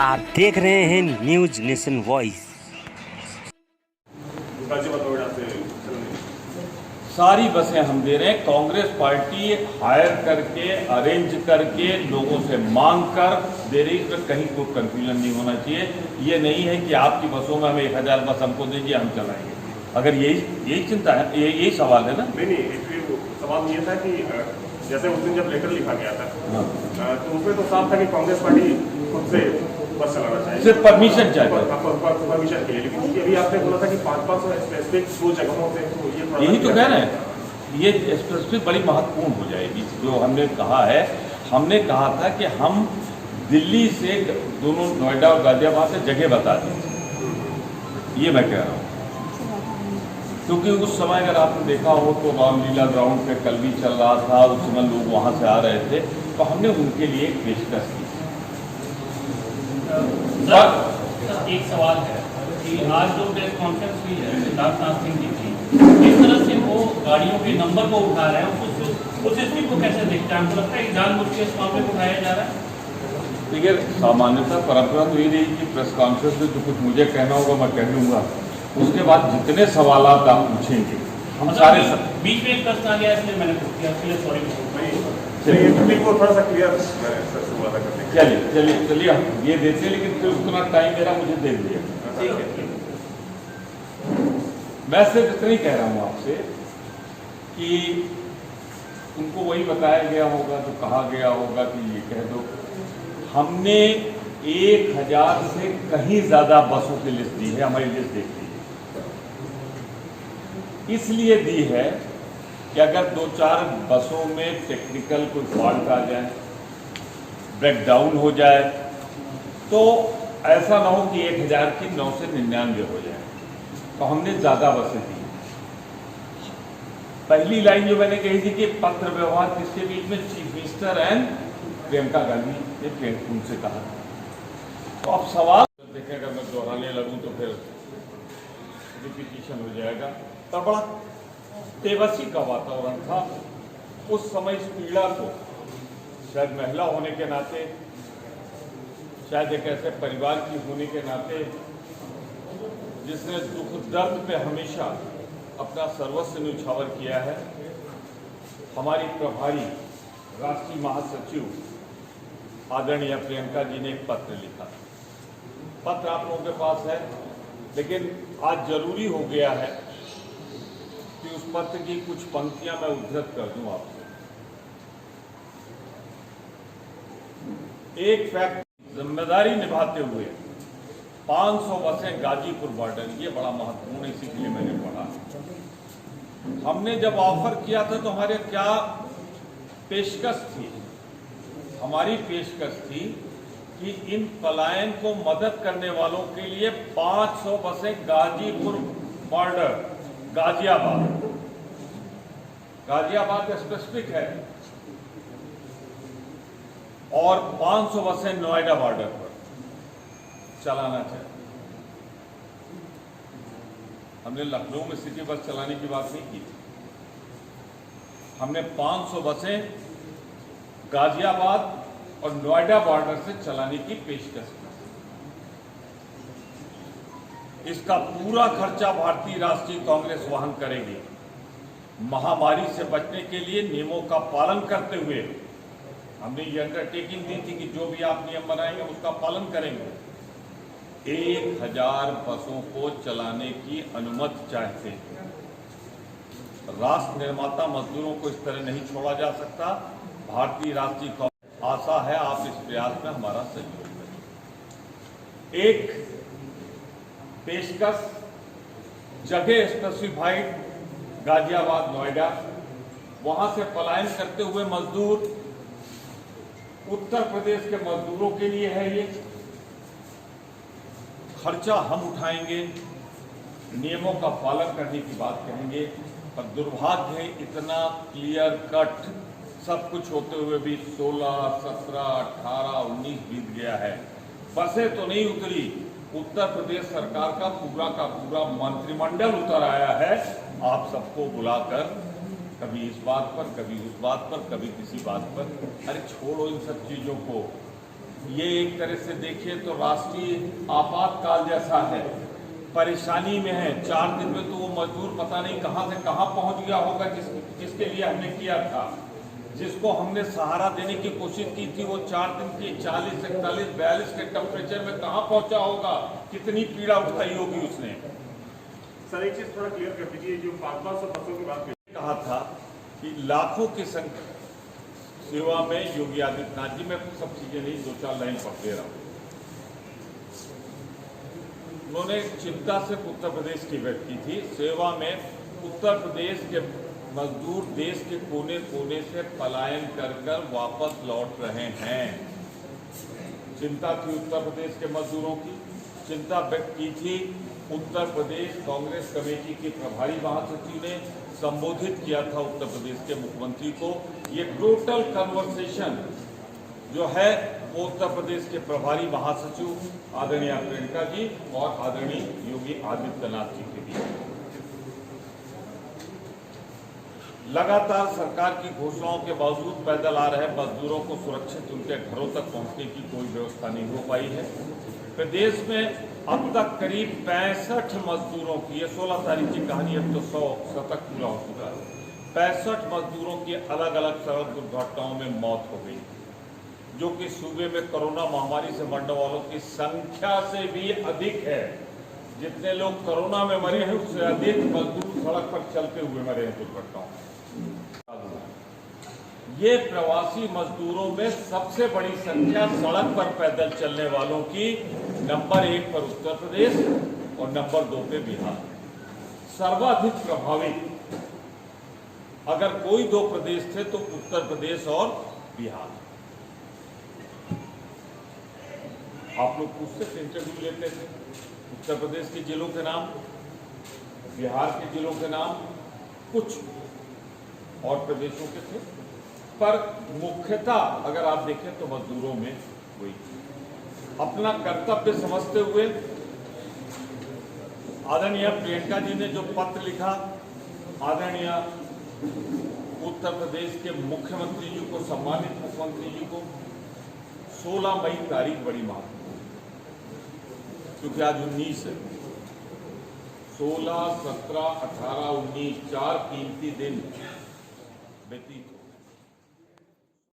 आप देख रहे हैं न्यूज नेशन वॉइस। सारी बसें हम दे रहे हैं। कांग्रेस पार्टी हायर करके अरेंज करके लोगों से मांग कर दे रही, इसमें कहीं कोई कंफ्यूजन नहीं होना चाहिए। ये नहीं है कि आपकी बसों में हम 1000 बस हमको दीजिए हम चलाएंगे। अगर यही चिंता है, यही सवाल है ना? नहीं, सवाल ये था कि जैसे उस दिन जब लेटर लिखा गया था तो उसमें तो साफ था कि कांग्रेस पार्टी खुद से बस चलाना चाहिए, सिर्फ परमिशन चाहिए, परमिशन के लिए। लेकिन अभी आपने बोला था कि 500 स्पेसिफिक 2 जगहों से, तो ये यही तो कह रहे हैं। ये स्पेसिफिक बड़ी महत्वपूर्ण हो जाएगी। जो हमने कहा है, हमने कहा था कि हम दिल्ली से दोनों नोएडा और गाजियाबाद से जगह बता दें। ये मैं कह रहा हूँ क्योंकि उस समय अगर आपने देखा हो तो रामलीला ग्राउंड पे कल भी चल रहा था, उस समय लोग वहाँ से आ रहे थे, तो हमने उनके लिए एक पेशकश की। एक सवाल है कि आज जो प्रेस कॉन्फ्रेंस हुई है सिद्धार्थनाथ सिंह जी की, किस तरह से वो गाड़ियों के नंबर को उठा रहे हैं, उस स्थिति को कैसे देखते हैं? हमको लगता है कि जानबूझ के इस मामले को उठाया जा रहा है। देखिए, सामान्यतः परंपरा तो ये रही कि प्रेस कॉन्फ्रेंस में जो कुछ मुझे कहना होगा मैं कह लूँगा, उसके बाद जितने सवाल आप पूछेंगे हम सारे बीच में एक प्रश्न आ गया इसलिए मैंने पूछ किया, इसके लिए सॉरी। को थोड़ा सा क्लियर चलिए हम ये देते हैं, लेकिन फिर उतना टाइम मेरा मुझे दे दिया। ठीक है, मैं सिर्फ इतना ही कह रहा हूँ आपसे कि उनको वही बताया गया होगा जो कहा गया होगा कि ये कह दो। हमने 1000 से कहीं ज्यादा बसों की लिस्ट दी है, हमारी लिस्ट देखी इसलिए दी है कि अगर 2-4 बसों में टेक्निकल कोई फॉल्ट आ जाए, ब्रेकडाउन हो जाए, तो ऐसा ना हो कि 1000 की 9 से 99 हो जाए। तो हमने ज़्यादा बसें दी। पहली लाइन जो मैंने कही थी कि पत्र व्यवहार किसके बीच में, chief minister and Priyanka Gandhi ने उनसे कहा। तो अब सवाल देखें, अगर मैं दोहराने लगूं तो फिर रिपीटिशन हो जाएगा। तो बड़ा तेवसी का वातावरण था उस समय। इस पीड़ा को शायद महिला होने के नाते, शायद एक ऐसे परिवार की होने के नाते जिसने दुख दर्द पे हमेशा अपना सर्वस्व न्यौछावर किया है, हमारी प्रभारी राष्ट्रीय महासचिव आदरणीय प्रियंका जी ने एक पत्र लिखा। पत्र आप लोगों के पास है, लेकिन आज जरूरी हो गया है कि उस पत्र की कुछ पंक्तियां मैं उद्धृत कर दूं आपसे। एक फैक्ट, जिम्मेदारी निभाते हुए 500 बसें गाजीपुर बॉर्डर, ये बड़ा महत्वपूर्ण है, इसी के लिए मैंने पढ़ा। हमने जब ऑफर किया था तो हमारे क्या पेशकश थी? हमारी पेशकश थी कि इन पलायन को मदद करने वालों के लिए 500 बसें गाजीपुर बॉर्डर, गाजियाबाद स्पेसिफिक है, और 500 बसें नोएडा बॉर्डर पर चलाना चाहिए। हमने लखनऊ में सिटी बस चलाने की बात नहीं की। हमने 500 बसें गाजियाबाद और नोएडा बॉर्डर से चलाने की पेशकश की। इसका पूरा खर्चा भारतीय राष्ट्रीय कांग्रेस वहन करेगी। महामारी से बचने के लिए नियमों का पालन करते हुए हमने ये अंडरटेकिंग दी थी कि जो भी आप नियम बनाएंगे उसका पालन करेंगे। 1000 बसों को चलाने की अनुमति चाहते हैं। राष्ट्र निर्माता मजदूरों को इस तरह नहीं छोड़ा जा सकता। भारतीय राष्ट्रीय कांग्रेस आशा है आप इस प्रयास में हमारा सहयोग करें। एक पेशकश, जगह स्पेसिफाइड गाजियाबाद, नोएडा, वहां से पलायन करते हुए मजदूर, उत्तर प्रदेश के मजदूरों के लिए है। ये खर्चा हम उठाएंगे, नियमों का पालन करने की बात कहेंगे, पर दुर्भाग्य है इतना क्लियर कट सब कुछ होते हुए भी 16, 17, 18, 19 बीत गया है। बसें तो नहीं उतरी, उत्तर प्रदेश सरकार का पूरा मंत्रिमंडल उतर आया है आप सबको बुलाकर, कभी इस बात पर, कभी उस बात पर, कभी किसी बात पर। अरे छोड़ो इन सब चीजों को। ये एक तरह से देखिए तो राष्ट्रीय आपातकाल जैसा है, परेशानी में है। 4 दिन में तो वो मजदूर पता नहीं कहां से कहां पहुंच गया होगा, जिसके लिए हमने किया था, जिसको हमने सहारा देने की कोशिश की थी, वो 4 दिन की 40, 41, 42 के टेम्परेचर में कहां पहुंचा होगा, कितनी पीड़ा उठाई होगी उसने। सर एक चीज थोड़ा क्लियर कर दीजिए, जो 500 बसों की बात कहा था कि लाखों की संख्या सेवा में योगी आदित्यनाथ जी, मैं सब चीजें नहीं 2-4 लाइन पढ़ दे रहा हूं। उन्होंने चिंता से उत्तर प्रदेश की व्यक्त की थी। सेवा में उत्तर प्रदेश के मजदूर देश के कोने कोने से पलायन कर कर वापस लौट रहे हैं। चिंता थी उत्तर प्रदेश के मजदूरों की, चिंता व्यक्त की थी उत्तर प्रदेश कांग्रेस कमेटी के प्रभारी महासचिव ने, संबोधित किया था उत्तर प्रदेश के मुख्यमंत्री को। ये टोटल कन्वर्सेशन जो है वो उत्तर प्रदेश के प्रभारी महासचिव आदरणीय प्रियंका जी और आदरणीय योगी आदित्यनाथ जी के बीच। लगातार सरकार की घोषणाओं के बावजूद पैदल आ रहे मजदूरों को सुरक्षित उनके घरों तक पहुंचने की कोई व्यवस्था नहीं हो पाई है। प्रदेश में अब तक करीब 65 मजदूरों की, ये 16 तारीख की कहानी, अब तो 100 शतक पूरा हो चुका है, 65 मजदूरों की अलग अलग सड़क दुर्घटनाओं में मौत हो गई, जो कि सूबे में कोरोना महामारी से मरने वालों की संख्या से भी अधिक है। जितने लोग कोरोना में मरे हैं उससे अधिक मजदूर सड़क पर चलते हुए मरे हैं दुर्घटनाओं में। ये प्रवासी मजदूरों में सबसे बड़ी संख्या सड़क पर पैदल चलने वालों की नंबर 1 पर उत्तर प्रदेश और नंबर 2 पे बिहार। सर्वाधिक प्रभावित अगर कोई 2 प्रदेश थे तो उत्तर प्रदेश और बिहार। आप लोग पूछते थे, इंटरव्यू लेते थे, उत्तर प्रदेश के जिलों के नाम, बिहार के जिलों के नाम, कुछ और प्रदेशों के थे, पर मुख्यतः अगर आप देखें तो मजदूरों में वही। अपना कर्तव्य समझते हुए आदरणीय प्रियंका जी ने जो पत्र लिखा, आदरणीय उत्तर प्रदेश के मुख्यमंत्री जी को, सम्मानित मुख्यमंत्री जी को, 16 मई तारीख बड़ी महत्वपूर्ण, क्योंकि आज 19 है। 16, 17, 18, 19 4 कीमती दिन व्यतीत